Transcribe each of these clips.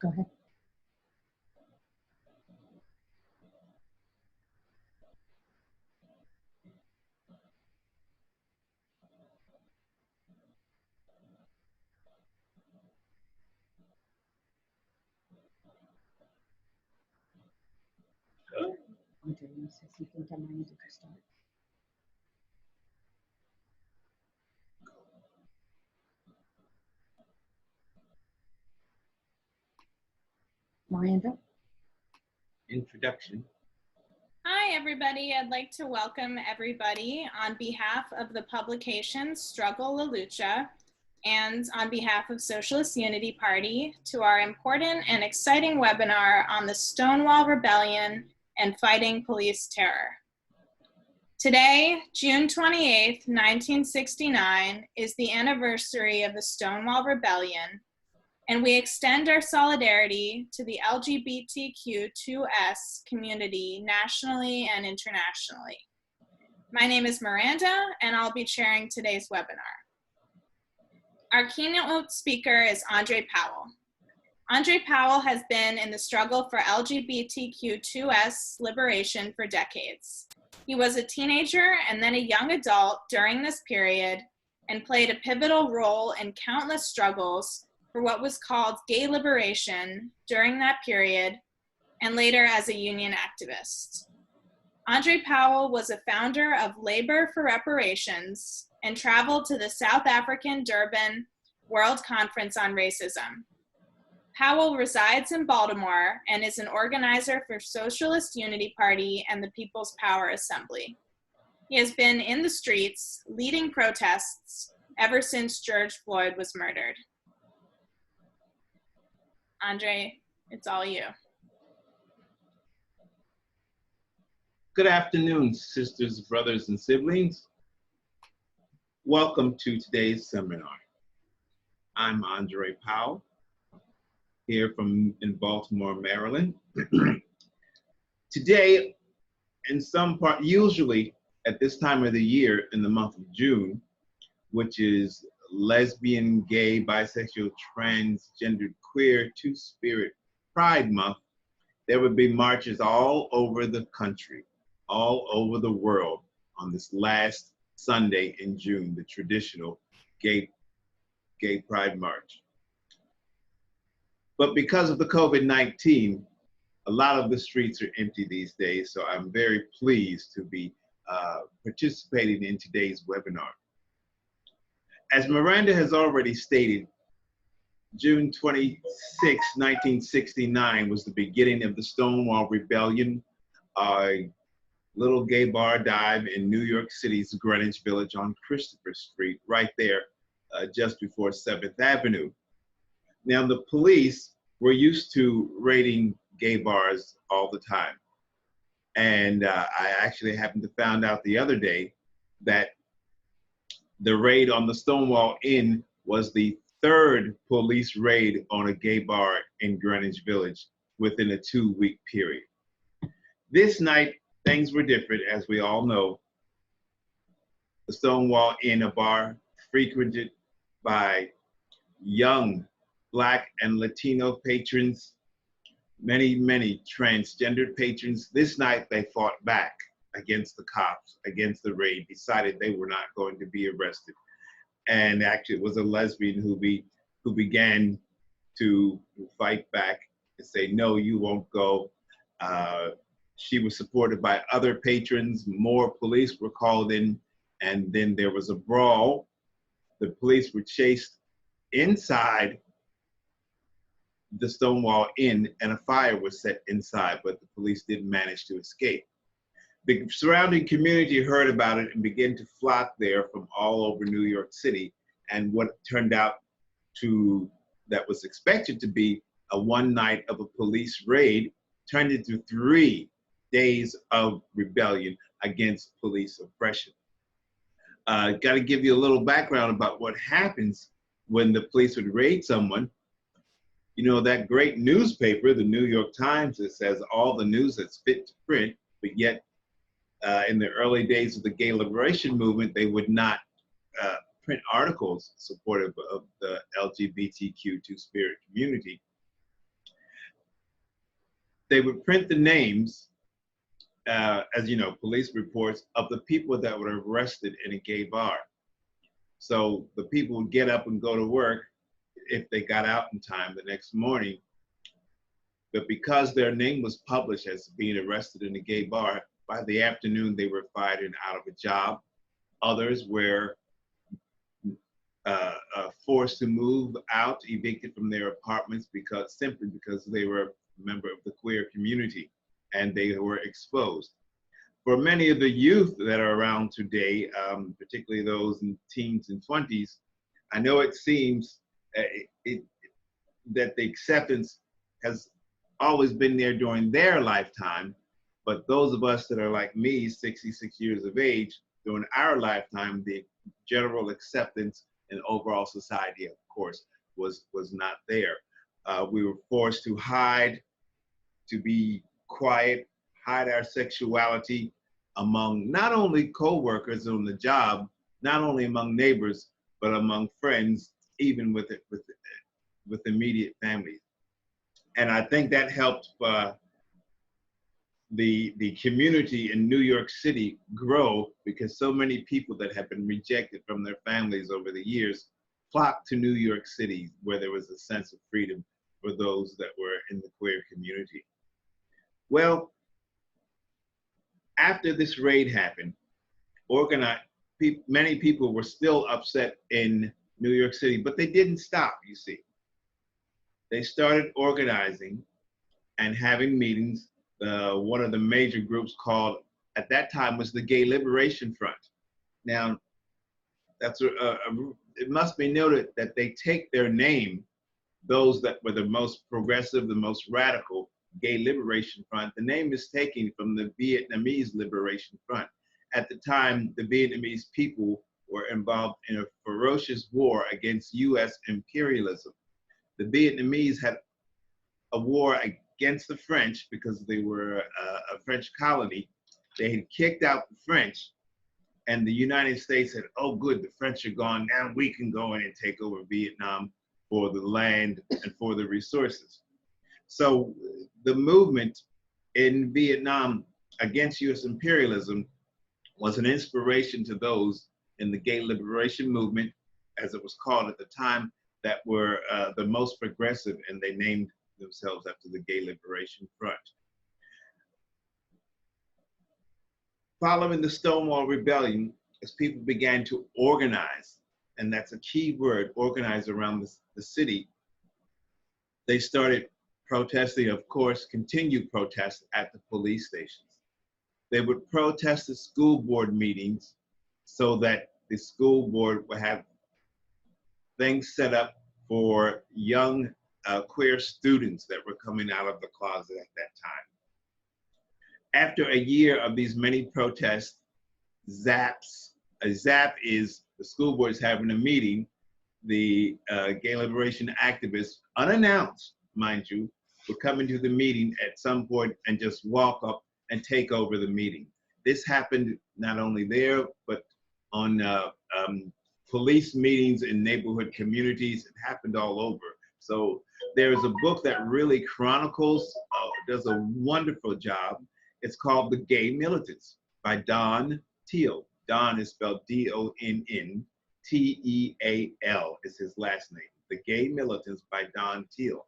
Go ahead. Andre, no sé si tu tamaño de tu start. Miranda? Introduction. Hi, everybody. I'd like to welcome everybody on behalf of the publication Struggle-La Lucha and on behalf of Socialist Unity Party to our important and exciting webinar on the Stonewall Rebellion and fighting police terror. Today, June 28th, 1969, is the anniversary of the Stonewall Rebellion, and we extend our solidarity to the LGBTQ2S community nationally and internationally. My name is Miranda, and I'll be chairing today's webinar. Our keynote speaker is Andre Powell. Andre Powell has been in the struggle for LGBTQ2S liberation for decades. He was a teenager and then a young adult during this period and played a pivotal role in countless struggles for what was called gay liberation during that period, and later as a union activist. Andre Powell was a founder of Labor for Reparations and traveled to the South African Durban World Conference on Racism. Powell resides in Baltimore and is an organizer for Socialist Unity Party and the People's Power Assembly. He has been in the streets leading protests ever since George Floyd was murdered. Andre, it's all you. Good afternoon, sisters, brothers, and siblings. Welcome to today's seminar. I'm Andre Powell, here in Baltimore, Maryland. Today, in some part, usually at this time of the year in the month of June, which is lesbian, gay, bisexual, transgendered, queer, two-spirit Pride Month, there would be marches all over the country, all over the world on this last Sunday in June, the traditional gay Pride March. But because of the COVID-19, a lot of the streets are empty these days, so I'm very pleased to be participating in today's webinar. As Miranda has already stated, June 26, 1969 was the beginning of the Stonewall Rebellion, a little gay bar dive in New York City's Greenwich Village on Christopher Street, right there just before 7th Avenue. Now, the police were used to raiding gay bars all the time. And I actually happened to find out the other day that the raid on the Stonewall Inn was the third police raid on a gay bar in Greenwich Village within a 2-week period. This night, things were different, as we all know. The Stonewall Inn, a bar frequented by young Black and Latino patrons, many transgendered patrons. This night, they fought back against the cops, against the raid, decided they were not going to be arrested. And actually, it was a lesbian who began to fight back and say, no, you won't go. She was supported by other patrons. More police were called in, and then there was a brawl. The police were chased inside the Stonewall Inn, and a fire was set inside, but the police didn't manage to escape. The surrounding community heard about it and began to flock there from all over New York City. And what turned out to, that was expected to be a one night of a police raid, turned into 3 days of rebellion against police oppression. Got to give you a little background about what happens when the police would raid someone. You know, that great newspaper, the New York Times, that says all the news that's fit to print, but yet in the early days of the gay liberation movement, they would not print articles supportive of the LGBTQ2 spirit community. they would print the names, as you know, police reports of the people that were arrested in a gay bar. So the people would get up and go to work if they got out in time the next morning. But because their name was published as being arrested in a gay bar, by the afternoon they were fired and out of a job. Others were forced to move out, evicted from their apartments simply because they were a member of the queer community and they were exposed. For many of the youth that are around today, particularly those in teens and 20s, I know it seems that the acceptance has always been there during their lifetime, but those of us that are like me, 66 years of age, during our lifetime, the general acceptance in overall society, of course, was not there. We were forced to hide, to be quiet, hide our sexuality among not only co-workers on the job, not only among neighbors, but among friends, even with immediate families. And I think that helped the community in New York City grow, because so many people that have been rejected from their families over the years flocked to New York City, where there was a sense of freedom for those that were in the queer community. Well, after this raid happened, many people were still upset in New York City, but they didn't stop, you see. They started organizing and having meetings. One of the major groups called, at that time, was the Gay Liberation Front. Now, it must be noted that they take their name, those that were the most progressive, the most radical, Gay Liberation Front. The name is taken from the Vietnamese Liberation Front. At the time, the Vietnamese people were involved in a ferocious war against US imperialism. The Vietnamese had a war against the French because they were a French colony. They had kicked out the French, and the United States said, oh good, the French are gone, now we can go in and take over Vietnam for the land and for the resources. So the movement in Vietnam against US imperialism was an inspiration to those in the gay liberation movement, as it was called at the time, that were the most progressive, and they named themselves after the Gay Liberation Front. Following the Stonewall Rebellion, as people began to organize, and that's a key word, organize around the city, they started protesting, of course, continued protests at the police stations. They would protest the school board meetings so that the school board would have things set up for young queer students that were coming out of the closet at that time. After a year of these many protests, ZAPs, a ZAP is the school board's having a meeting, the gay liberation activists, unannounced, mind you, would come into the meeting at some point and just walk up and take over the meeting. This happened not only there, but on police meetings in neighborhood communities. It happened all over. So there's a book that really chronicles, does a wonderful job. It's called The Gay Militants by Don Teal. Don is spelled D-O-N-N-T-E-A-L is his last name. The Gay Militants by Don Teal.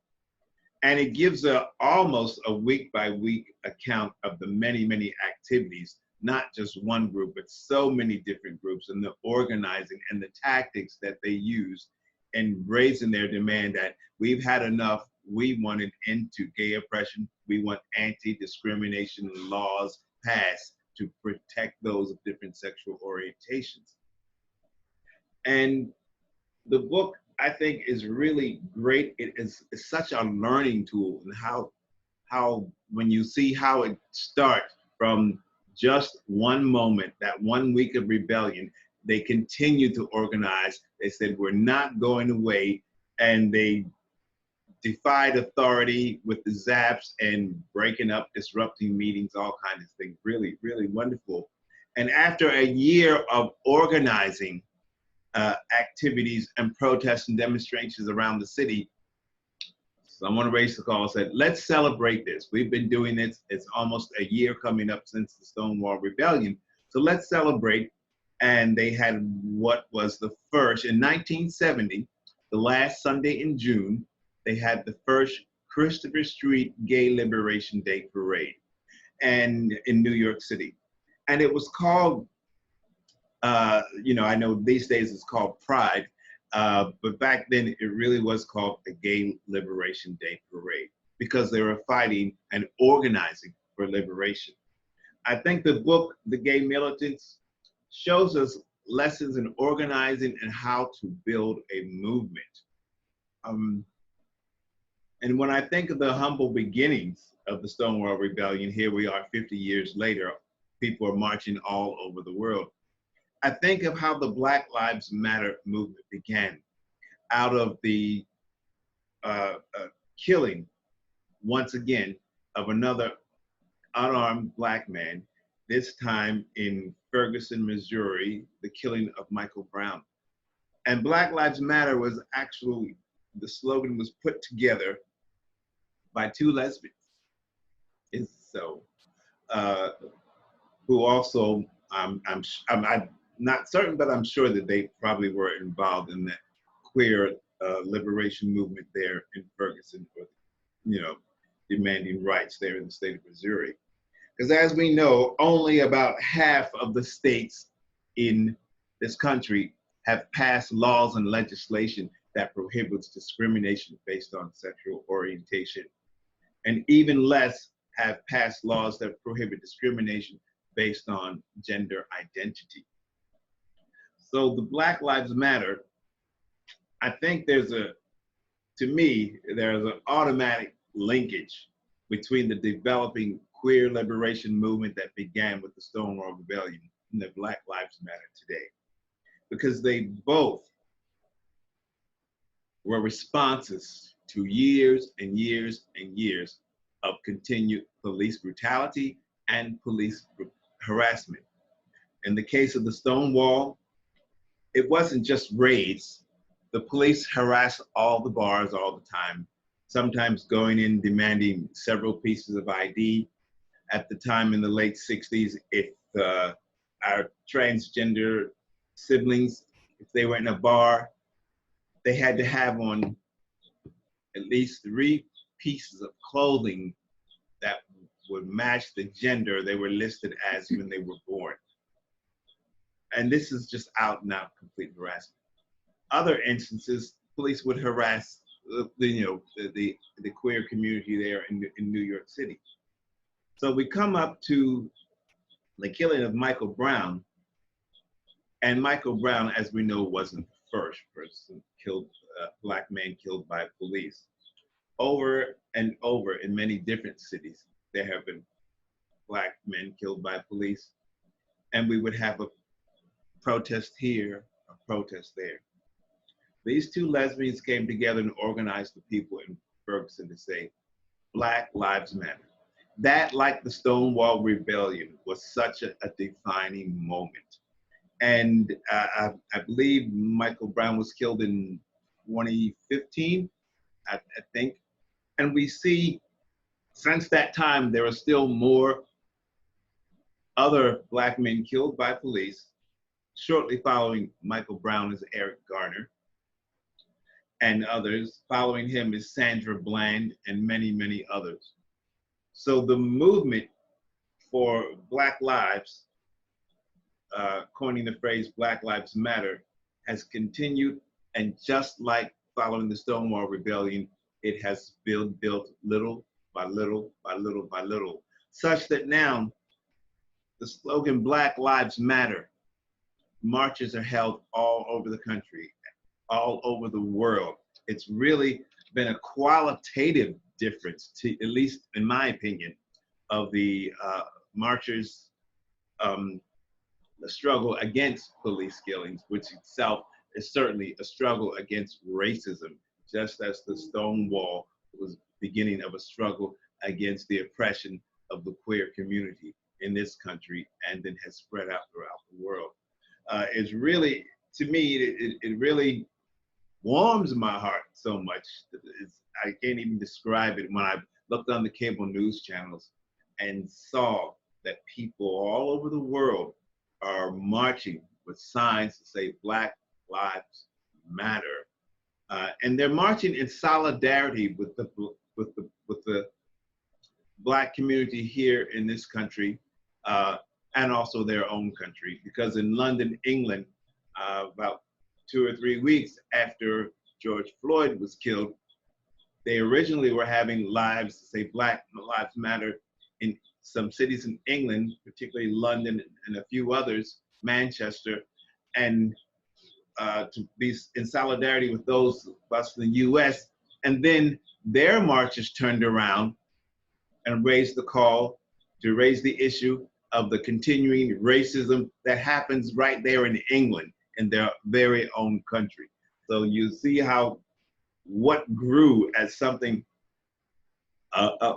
And it gives almost a week-by-week account of the many, many activities, not just one group, but so many different groups, and the organizing and the tactics that they use in raising their demand that we've had enough, we want an end to gay oppression, we want anti-discrimination laws passed to protect those of different sexual orientations. And the book, I think, is really great. It's such a learning tool, and how when you see how it starts from just one moment, that 1 week of rebellion, they continued to organize. They said, we're not going away, and they defied authority with the ZAPs and breaking up, disrupting meetings, all kinds of things. Really, really wonderful. And after a year of organizing activities and protests and demonstrations around the city, someone raised the call and said, let's celebrate this. We've been doing this. It's almost a year coming up since the Stonewall Rebellion. So let's celebrate. And they had what was the first, in 1970, the last Sunday in June, they had the first Christopher Street Gay Liberation Day Parade and in New York City. And it was called, you know, I know these days it's called Pride, but back then it really was called the Gay Liberation Day Parade because they were fighting and organizing for liberation. I think the book, The Gay Militants, shows us lessons in organizing and how to build a movement. And when I think of the humble beginnings of the Stonewall Rebellion, here we are 50 years later, people are marching all over the world. I think of how the Black Lives Matter movement began out of the killing, once again, of another unarmed Black man, this time in Ferguson, Missouri, the killing of Michael Brown. And Black Lives Matter was actually, the slogan was put together by two lesbians. And so, who also, I'm not certain, but I'm sure that they probably were involved in that queer liberation movement there in Ferguson, or, you know, demanding rights there in the state of Missouri. Because as we know, only about half of the states in this country have passed laws and legislation that prohibits discrimination based on sexual orientation. And even less have passed laws that prohibit discrimination based on gender identity. So the Black Lives Matter, I think there's to me, there's an automatic linkage between the developing queer liberation movement that began with the Stonewall Rebellion and the Black Lives Matter today. Because they both were responses to years and years and years of continued police brutality and police harassment. In the case of the Stonewall, it wasn't just raids. The police harassed all the bars all the time, sometimes going in demanding several pieces of ID. At the time in the late 60s, if our transgender siblings, if they were in a bar, they had to have on at least 3 pieces of clothing that would match the gender they were listed as when they were born. And this is just out and out complete harassment. Other instances, police would harass the queer community there in New York City. So we come up to the killing of Michael Brown, and Michael Brown, as we know, wasn't the first person killed, Black man killed by police. Over and over in many different cities, there have been Black men killed by police, and we would have a protest here, a protest there. These two lesbians came together and organized the people in Ferguson to say, Black Lives Matter. That, like the Stonewall Rebellion, was such a defining moment. And I believe Michael Brown was killed in 2015, I think. And we see, since that time, there are still more other Black men killed by police. Shortly following Michael Brown is Eric Garner, and others. Following him is Sandra Bland and many, many others. So the movement for Black lives, coining the phrase Black Lives Matter, has continued, and just like following the Stonewall Rebellion, it has built little by little by little by little, such that now the slogan Black Lives Matter marches are held all over the country, all over the world. It's really been a qualitative difference, to, at least in my opinion, of the marchers, the struggle against police killings, which itself is certainly a struggle against racism, just as the Stonewall was beginning of a struggle against the oppression of the queer community in this country, and then has spread out throughout the world. It's really, to me, it really warms my heart so much. I can't even describe it when I looked on the cable news channels and saw that people all over the world are marching with signs to say Black Lives Matter. And they're marching in solidarity with the Black community here in this country, and also their own country. Because in London, England, about 2 or 3 weeks after George Floyd was killed, they originally were having lives, say Black Lives Matter, in some cities in England, particularly London and a few others, Manchester, and to be in solidarity with those of us in the US. And then their marches turned around and raised the call to raise the issue of the continuing racism that happens right there in England, in their very own country. So you see how what grew as something, a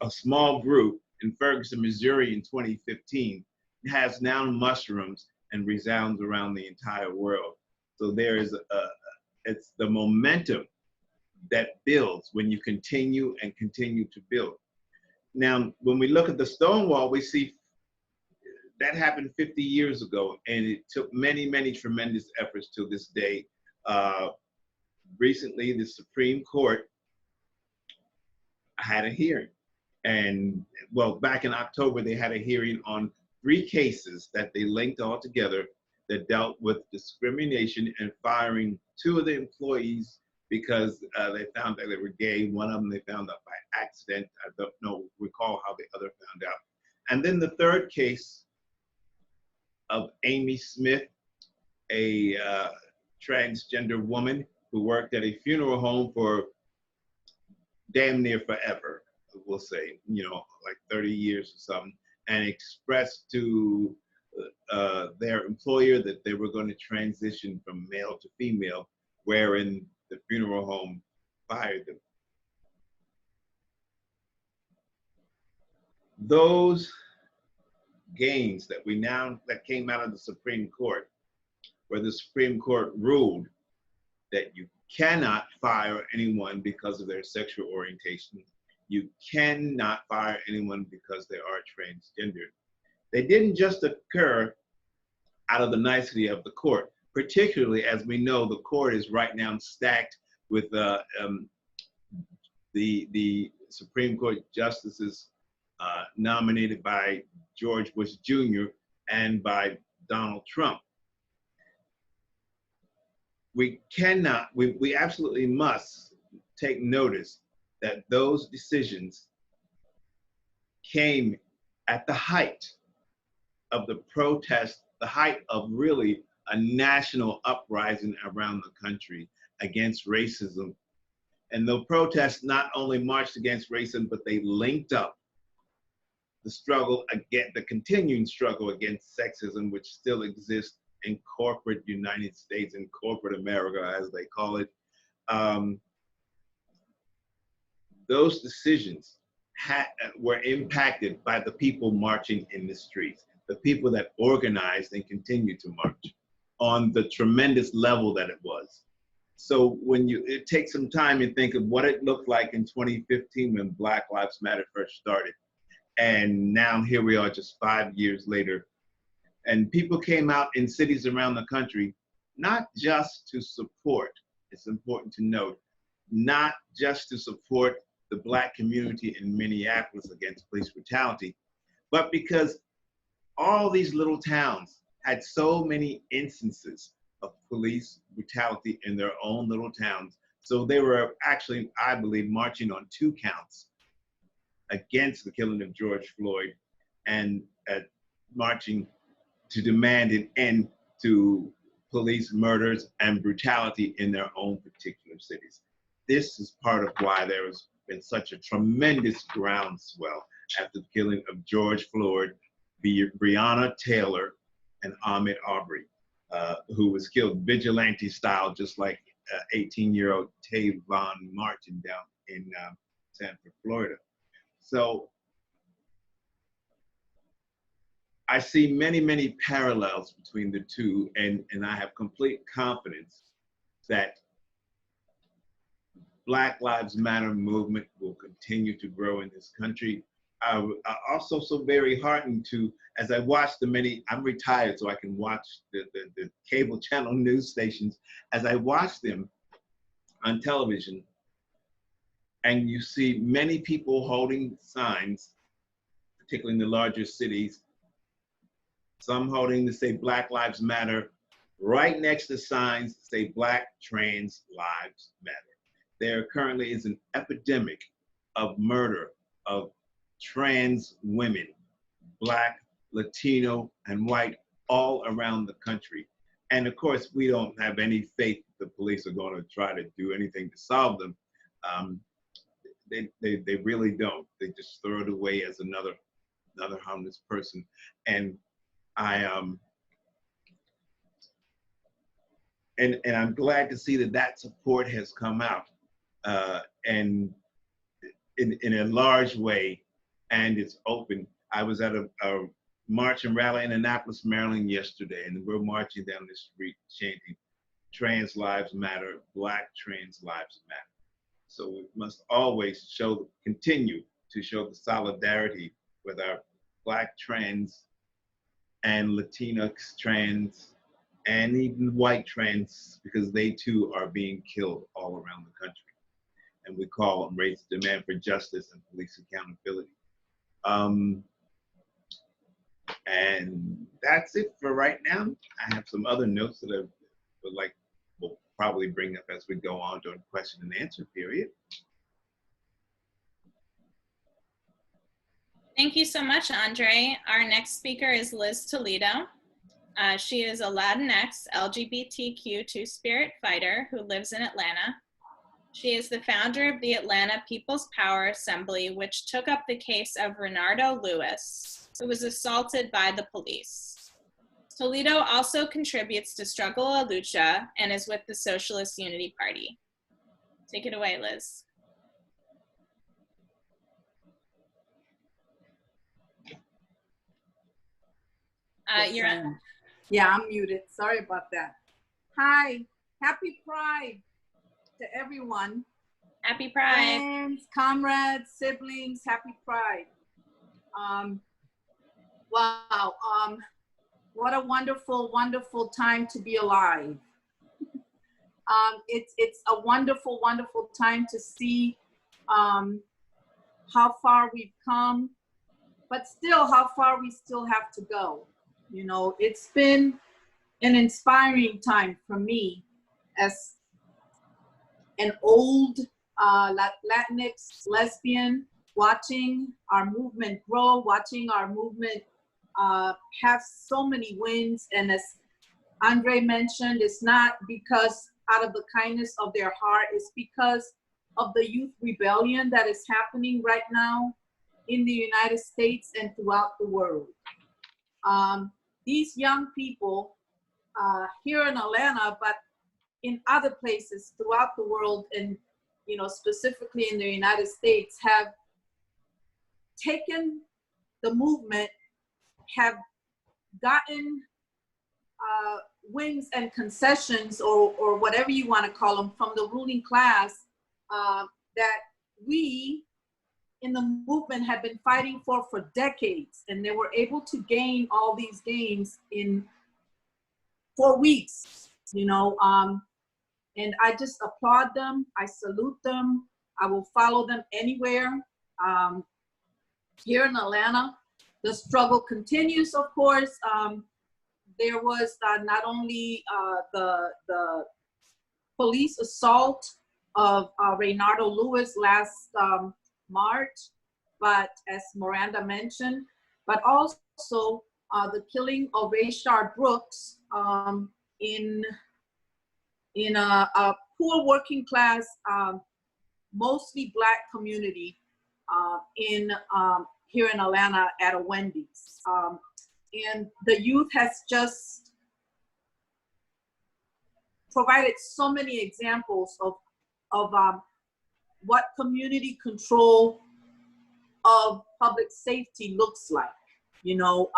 small group in Ferguson, Missouri in 2015 has now mushrooms and resounds around the entire world. So there is it's the momentum that builds when you continue and continue to build. Now, when we look at the Stonewall, we see that happened 50 years ago, and it took many, many tremendous efforts to this day. Recently, the Supreme Court had a hearing. And well, back in October, they had a hearing on 3 cases that they linked all together that dealt with discrimination and firing 2 of the employees because they found that they were gay. One of them they found out by accident. I don't recall how the other found out. And then the 3rd case of Amy Smith, a transgender woman who worked at a funeral home for damn near forever, we'll say, you know, like 30 years or something, and expressed to their employer that they were going to transition from male to female, wherein the funeral home fired them. Those gains that came out of the Supreme Court, where the Supreme Court ruled that you cannot fire anyone because of their sexual orientation. You cannot fire anyone because they are transgendered. They didn't just occur out of the nicety of the court, particularly as we know the court is right now stacked with the Supreme Court justices nominated by George Bush Jr. and by Donald Trump. We cannot, we absolutely must take notice that those decisions came at the height of the protest, the height of really a national uprising around the country against racism. And the protests not only marched against racism, but they linked up the struggle against, the continuing struggle against sexism, which still exists in corporate United States, in corporate America, as they call it. Those decisions were impacted by the people marching in the streets, the people that organized and continued to march on the tremendous level that it was. So when it takes some time and think of what it looked like in 2015 when Black Lives Matter first started. And now here we are just 5 years later. And people came out in cities around the country, not just to support, it's important to note, not just to support the Black community in Minneapolis against police brutality, but because all these little towns had so many instances of police brutality in their own little towns. So they were actually, I believe, marching on 2 counts against the killing of George Floyd and marching to demand an end to police murders and brutality in their own particular cities. This is part of why there has been such a tremendous groundswell after the killing of George Floyd, Breonna Taylor, and Ahmaud Arbery, who was killed vigilante style, just like 18-year-old Tavon Martin down in Sanford, Florida. So I see many, many parallels between the two, and I have complete confidence that Black Lives Matter movement will continue to grow in this country. I'm also so very heartened to, as I watch the many, I'm retired so I can watch the cable channel news stations, as I watch them on television, and you see many people holding signs, particularly in the larger cities, some holding to say Black Lives Matter, right next to signs that say Black Trans Lives Matter. There currently is an epidemic of murder of trans women, Black, Latino, and white, all around the country. And of course, we don't have any faith that the police are going to try to do anything to solve them. They really don't. They just throw it away as another harmless person. And I'm glad to see that support has come out, and in a large way, and it's open. I was at a march and rally in Annapolis, Maryland yesterday, and we're marching down the street chanting, "Trans lives matter, Black trans lives matter." So we must always continue to show the solidarity with our Black trans and Latinx trans and even white trans, because they too are being killed all around the country. And we call and raise the demand for justice and police accountability. And that's it for right now. I have some other notes that I we'll probably bring up as we go on during the question and answer period. Thank you so much, Andre. Our next speaker is LIZZ TOLEDO. She is a Latinx LGBTQ2 spirit fighter who lives in Atlanta. She is the founder of the Atlanta People's Power Assembly, which took up the case of Renardo Lewis, who was assaulted by the police. Toledo also contributes to Struggle-La Lucha and is with the Socialist Unity Party. Take it away, Liz. Yeah, I'm muted. Sorry about that. Hi, happy Pride to everyone. Happy Pride. Friends, comrades, siblings, happy Pride. Wow, what a wonderful, wonderful time to be alive. It's a wonderful, wonderful time to see how far we've come, but still how far we still have to go. You know, it's been an inspiring time for me as an old Latinx lesbian, watching our movement grow, watching our movement have so many wins. And as Andre mentioned, it's not because out of the kindness of their heart, it's because of the youth rebellion that is happening right now in the United States and throughout the world. These young people here in Atlanta, but in other places throughout the world, and you know, specifically in the United States, have taken the movement, have gotten wins and concessions, or whatever you want to call them, from the ruling class that we in the movement have been fighting for decades, and they were able to gain all these gains in 4 weeks, you know, and I just applaud them. I salute them. I will follow them anywhere. Here in Atlanta, the struggle continues, of course. There was not only the police assault of Renardo Lewis last March, but as Miranda mentioned, but also the killing of Rayshard Brooks in a poor working class, mostly Black community here in Atlanta at a Wendy's. And the youth has just provided so many examples of what community control of public safety looks like. You know,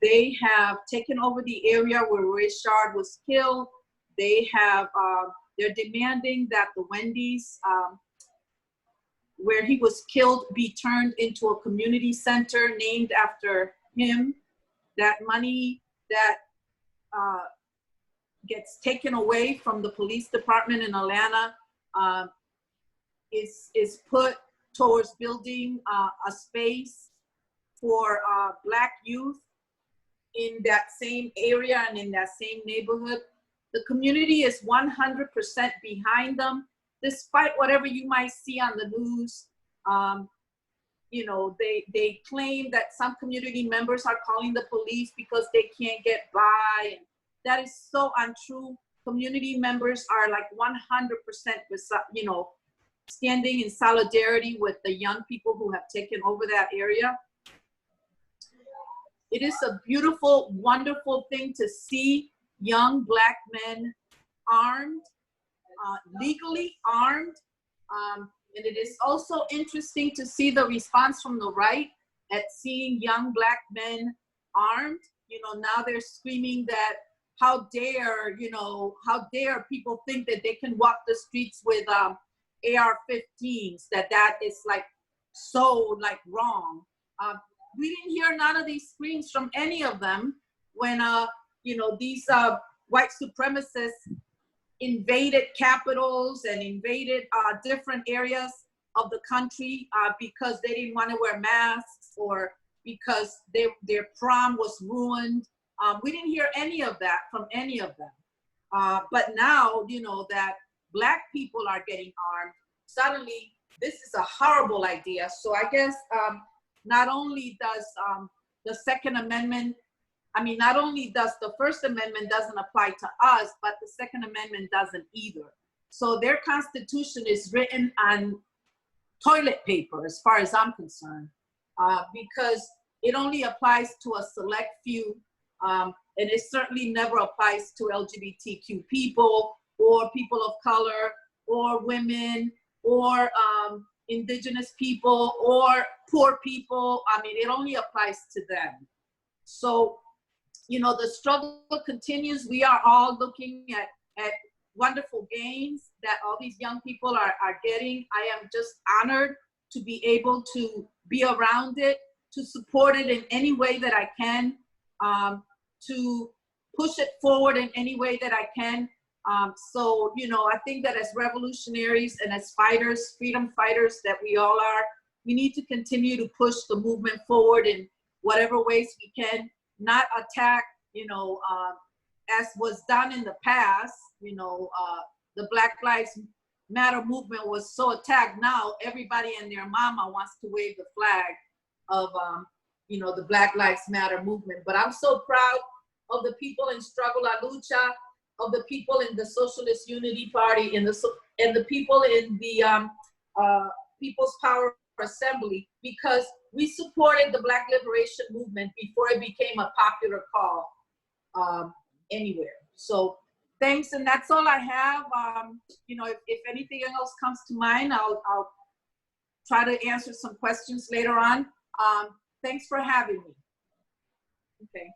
they have taken over the area where Rayshard was killed. They have They're demanding that the Wendy's, where he was killed, be turned into a community center named after him. That money that gets taken away from the police department in Atlanta is put towards building a space for Black youth in that same area and in that same neighborhood. The community is 100% behind them, despite whatever you might see on the news. You know, they claim that some community members are calling the police because they can't get by. And that is so untrue. Community members are like 100%, you know, standing in solidarity with the young people who have taken over that area. It is a beautiful, wonderful thing to see young Black men armed, legally armed. And it is also interesting to see the response from the right at seeing young Black men armed. You know, now they're screaming that how dare, you know, how dare people think that they can walk the streets with AR-15s, that is like so like wrong. We didn't hear none of these screams from any of them when, you know, these white supremacists invaded capitals and invaded different areas of the country because they didn't want to wear masks or because their prom was ruined. We didn't hear any of that from any of them. But now, you know, that Black people are getting armed, suddenly this is a horrible idea. So I guess not only does the Second Amendment, I mean, not only does the First Amendment doesn't apply to us, but the Second Amendment doesn't either. So their Constitution is written on toilet paper, as far as I'm concerned, because it only applies to a select few, and it certainly never applies to LGBTQ people or people of color or women or indigenous people or poor people. I mean, it only applies to them. So, you know, the struggle continues. We are all looking at wonderful gains that all these young people are getting. I am just honored to be able to be around it, to support it in any way that I can, to push it forward in any way that I can. So, you know, I think that as revolutionaries and as fighters, freedom fighters that we all are, we need to continue to push the movement forward in whatever ways we can, not attack, you know, as was done in the past. You know, the Black Lives Matter movement was so attacked. Now everybody and their mama wants to wave the flag of, you know, the Black Lives Matter movement. But I'm so proud of the people in Struggle-La Lucha, of the people in the Socialist Unity Party, and the people in the People's Power Assembly, because we supported the Black Liberation Movement before it became a popular call anywhere. So thanks, and that's all I have. You know, if anything else comes to mind, I'll try to answer some questions later on. Thanks for having me. Okay.